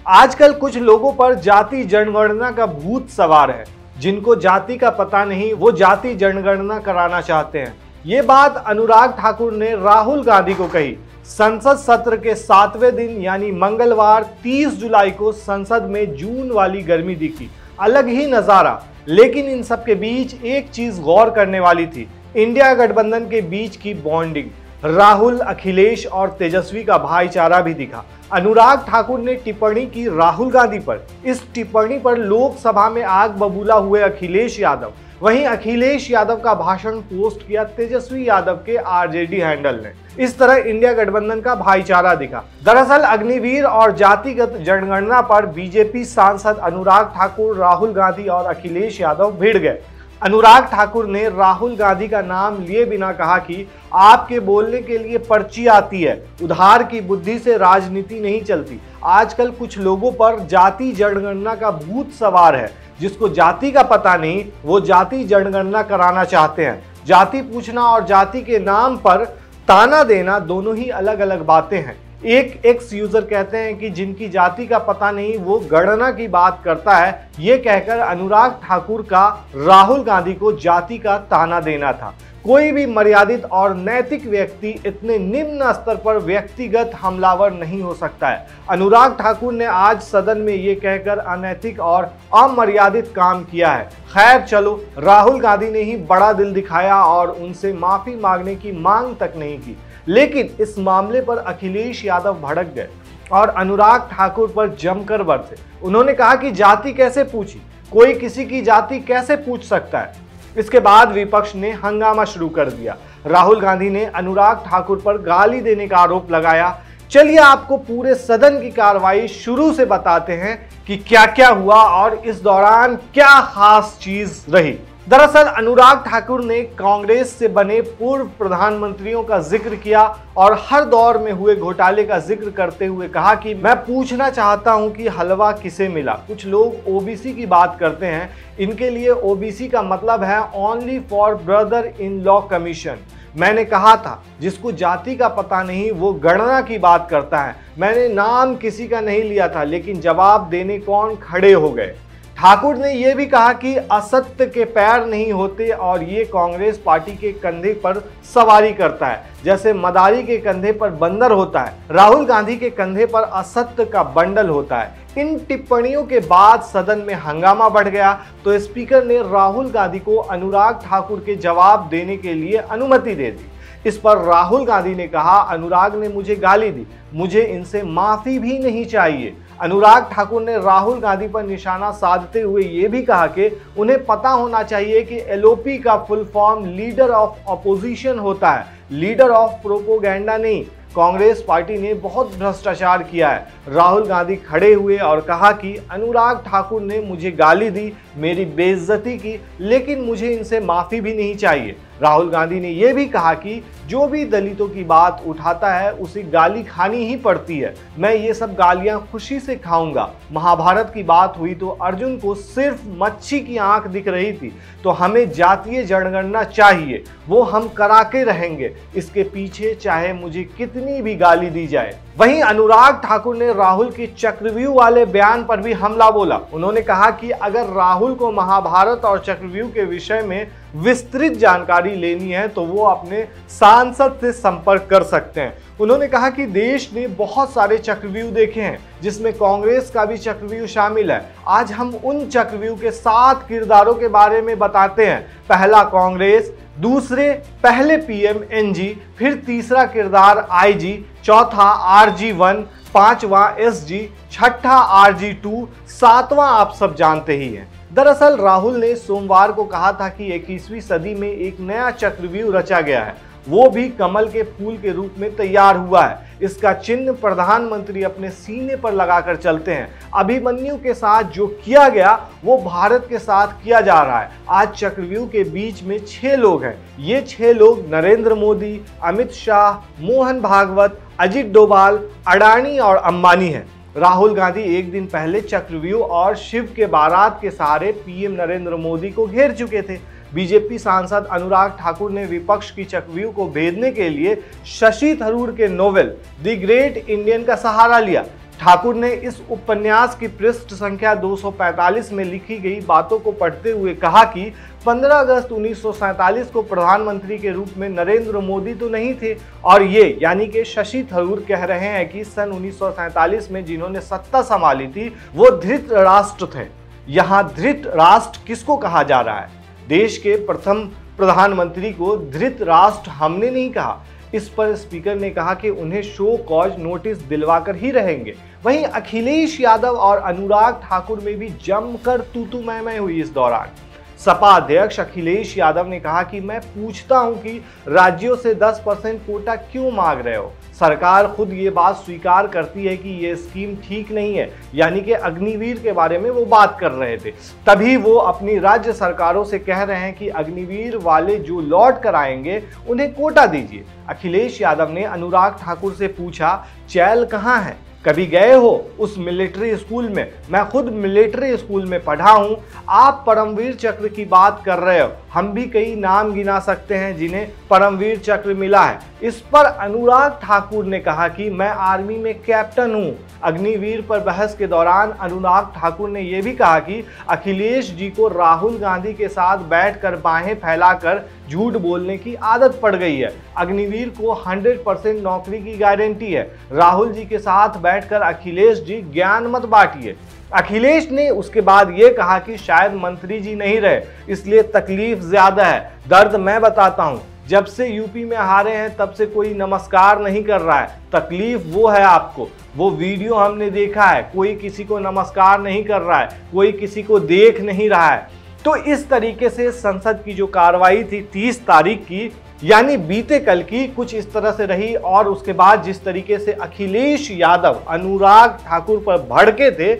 आजकल कुछ लोगों पर जाति जनगणना का भूत सवार है। जिनको जाति का पता नहीं वो जाति जनगणना कराना चाहते हैं। ये बात अनुराग ठाकुर ने राहुल गांधी को कही। संसद सत्र के 7वें दिन यानी मंगलवार 30 जुलाई को संसद में जून वाली गर्मी दिखी। अलग ही नजारा। लेकिन इन सब के बीच एक चीज गौर करने वाली थी, इंडिया गठबंधन के बीच की बॉन्डिंग। राहुल, अखिलेश और तेजस्वी का भाईचारा भी दिखा। अनुराग ठाकुर ने टिप्पणी की राहुल गांधी पर। इस टिप्पणी पर लोकसभा में आग बबूला हुए अखिलेश यादव। वहीं अखिलेश यादव का भाषण पोस्ट किया तेजस्वी यादव के आरजेडी हैंडल ने। इस तरह इंडिया गठबंधन का भाईचारा दिखा। दरअसल अग्निवीर और जातिगत जनगणना पर बीजेपी सांसद अनुराग ठाकुर, राहुल गांधी और अखिलेश यादव भिड़ गए। अनुराग ठाकुर ने राहुल गांधी का नाम लिए बिना कहा कि आपके बोलने के लिए पर्ची आती है, उधार की बुद्धि से राजनीति नहीं चलती। आजकल कुछ लोगों पर जाति जनगणना का भूत सवार है। जिसको जाति का पता नहीं वो जाति जनगणना कराना चाहते हैं। जाति पूछना और जाति के नाम पर ताना देना दोनों ही अलग अलग बातें हैं। एक एक्स यूजर कहते हैं कि जिनकी जाति का पता नहीं वो गणना की बात करता है। ये कहकर अनुराग ठाकुर का राहुल गांधी को जाति का ताना देना था। कोई भी मर्यादित और नैतिक व्यक्ति इतने निम्न स्तर पर व्यक्तिगत हमलावर नहीं हो सकता है। अनुराग ठाकुर ने आज सदन में ये कहकर अनैतिक और अमर्यादित काम किया है। खैर चलो, राहुल गांधी ने ही बड़ा दिल दिखाया और उनसे माफी मांगने की मांग तक नहीं की। लेकिन इस मामले पर अखिलेश यादव भड़क गए और अनुराग ठाकुर पर जमकर बरसे। उन्होंने कहा कि जाति कैसे पूछी, कोई किसी की जाति कैसे पूछ सकता है। इसके बाद विपक्ष ने हंगामा शुरू कर दिया। राहुल गांधी ने अनुराग ठाकुर पर गाली देने का आरोप लगाया। चलिए आपको पूरे सदन की कार्रवाई शुरू से बताते हैं कि क्या क्या हुआ और इस दौरान क्या खास चीज रही। दरअसल अनुराग ठाकुर ने कांग्रेस से बने पूर्व प्रधानमंत्रियों का जिक्र किया और हर दौर में हुए घोटाले का जिक्र करते हुए कहा कि मैं पूछना चाहता हूं कि हलवा किसे मिला। कुछ लोग ओबीसी की बात करते हैं, इनके लिए ओबीसी का मतलब है only for brother in law commission. मैंने कहा था जिसको जाति का पता नहीं वो गणना की बात करता है। मैंने नाम किसी का नहीं लिया था, लेकिन जवाब देने कौन खड़े हो गए। ठाकुर ने यह भी कहा कि असत्य के पैर नहीं होते और ये कांग्रेस पार्टी के कंधे पर सवारी करता है, जैसे मदारी के कंधे पर बंदर होता है, राहुल गांधी के कंधे पर असत्य का बंडल होता है। इन टिप्पणियों के बाद सदन में हंगामा बढ़ गया तो स्पीकर ने राहुल गांधी को अनुराग ठाकुर के जवाब देने के लिए अनुमति दे दी। इस पर राहुल गांधी ने कहा, अनुराग ने मुझे गाली दी, मुझे इनसे माफी भी नहीं चाहिए। अनुराग ठाकुर ने राहुल गांधी पर निशाना साधते हुए ये भी कहा कि उन्हें पता होना चाहिए कि एलओपी का full form leader of opposition होता है, लीडर ऑफ प्रोपोगेंडा नहीं। कांग्रेस पार्टी ने बहुत भ्रष्टाचार किया है। राहुल गांधी खड़े हुए और कहा कि अनुराग ठाकुर ने मुझे गाली दी, मेरी बेइज्जती की, लेकिन मुझे इनसे माफी भी नहीं चाहिए। राहुल गांधी ने यह भी कहा कि जो भी दलितों की बात उठाता है उसे गाली खानी ही पड़ती है। मैं ये सब गालियां खुशी से खाऊंगा। महाभारत की बात हुई तो अर्जुन को सिर्फ मच्छी की आंख दिख रही थी, तो हमें जातीय जनगणना चाहिए, वो हम करा के रहेंगे, इसके पीछे चाहे मुझे कितनी भी गाली दी जाए। वहीं अनुराग ठाकुर ने राहुल के चक्रव्यूह वाले बयान पर भी हमला बोला। उन्होंने कहा कि अगर राहुल को महाभारत और चक्रव्यूह के विषय में विस्तृत जानकारी लेनी है तो वो अपने सांसद से संपर्क कर सकते हैं। उन्होंने कहा कि देश ने बहुत सारे चक्रव्यूह देखे हैं जिसमें कांग्रेस का भी चक्रव्यूह शामिल है। आज हम उन चक्रव्यूह के 7 किरदारों के बारे में बताते हैं। पहला कांग्रेस, दूसरे पहले पीएम एनजी, फिर तीसरा किरदार आईजी, चौथा आरजी1, पांचवा एसजी, छठा आरजी2, सातवां आप सब जानते ही हैं। दरअसल राहुल ने सोमवार को कहा था कि 21वीं सदी में एक नया चक्रव्यूह रचा गया है, वो भी कमल के फूल के रूप में तैयार हुआ है। इसका चिन्ह प्रधानमंत्री अपने सीने पर लगाकर चलते हैं। अभिमन्यु के साथ जो किया गया वो भारत के साथ किया जा रहा है। आज चक्रव्यूह के बीच में 6 लोग हैं। ये 6 लोग नरेंद्र मोदी, अमित शाह, मोहन भागवत, अजित डोभाल, अडानी और अंबानी हैं। राहुल गांधी एक दिन पहले चक्रव्यूह और शिव के बारात के सहारे पीएम नरेंद्र मोदी को घेर चुके थे। बीजेपी सांसद अनुराग ठाकुर ने विपक्ष की चक्रव्यूह को भेदने के लिए शशि थरूर के नोवेल द ग्रेट इंडियन का सहारा लिया। ठाकुर ने इस उपन्यास की पृष्ठ संख्या 245 में लिखी गई बातों को पढ़ते हुए कहा कि 15 अगस्त 1947 को प्रधानमंत्री के रूप में नरेंद्र मोदी तो नहीं थे, और ये यानी कि शशि थरूर कह रहे हैं कि सन 1947 में जिन्होंने सत्ता संभाली थी वो धृतराष्ट्र थे। यहाँ धृतराष्ट्र किसको कहा जा रहा है? देश के प्रथम प्रधानमंत्री को धृतराष्ट्र हमने नहीं कहा। इस पर स्पीकर ने कहा कि उन्हें शो कॉज नोटिस दिलवाकर ही रहेंगे। वहीं अखिलेश यादव और अनुराग ठाकुर में भी जमकर तू मैं हुई। इस दौरान सपा अध्यक्ष अखिलेश यादव ने कहा कि मैं पूछता हूं कि राज्यों से 10% कोटा क्यों मांग रहे हो? सरकार खुद ये बात स्वीकार करती है कि ये स्कीम ठीक नहीं है, यानी कि अग्निवीर के बारे में वो बात कर रहे थे। तभी वो अपनी राज्य सरकारों से कह रहे हैं कि अग्निवीर वाले जो लौट कर आएंगे उन्हें कोटा दीजिए। अखिलेश यादव ने अनुराग ठाकुर से पूछा, चैल कहाँ है? कभी गए हो उस मिलिट्री स्कूल में? मैं खुद मिलिट्री स्कूल में पढ़ा हूं। आप परमवीर चक्र की बात कर रहे हो, हम भी कई नाम गिना सकते हैं जिन्हें परमवीर चक्र मिला है। इस पर अनुराग ठाकुर ने कहा कि मैं आर्मी में कैप्टन हूं। अग्निवीर पर बहस के दौरान अनुराग ठाकुर ने यह भी कहा कि अखिलेश जी को राहुल गांधी के साथ बैठकर बाहें फैलाकर झूठ बोलने की आदत पड़ गई है। अग्निवीर को 100% नौकरी की गारंटी है। राहुल जी के साथ बैठकर अखिलेश जी ज्ञान मत बांटिए। अखिलेश ने उसके बाद यह कहा कि शायद मंत्री जी नहीं रहे इसलिए तकलीफ ज्यादा है। दर्द मैं बताता हूं, जब से यूपी में हारे हैं तब से कोई नमस्कार नहीं कर रहा है। तकलीफ वो है आपको। वो वीडियो हमने देखा है, कोई किसी को नमस्कार नहीं कर रहा है, कोई किसी को देख नहीं रहा है। तो इस तरीके से संसद की जो कार्रवाई थी 30 तारीख की, यानी बीते कल की, कुछ इस तरह से रही। और उसके बाद जिस तरीके से अखिलेश यादव अनुराग ठाकुर पर भड़के थे,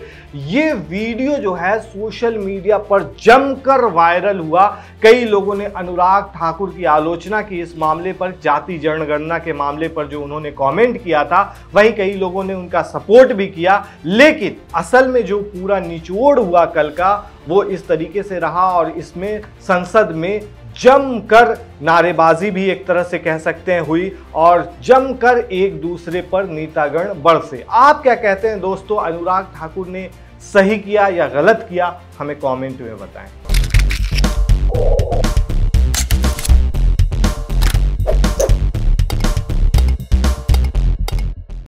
ये वीडियो जो है सोशल मीडिया पर जमकर वायरल हुआ। कई लोगों ने अनुराग ठाकुर की आलोचना की इस मामले पर, जाति जनगणना के मामले पर जो उन्होंने कमेंट किया था, वहीं कई लोगों ने उनका सपोर्ट भी किया। लेकिन असल में जो पूरा निचोड़ हुआ कल का, वो इस तरीके से रहा और इसमें संसद में जमकर नारेबाजी भी एक तरह से कह सकते हैं हुई और जमकर एक दूसरे पर नेतागण बरसे। आप क्या कहते हैं दोस्तों? अनुराग ठाकुर ने सही किया या गलत किया? हमें कमेंट में बताएं।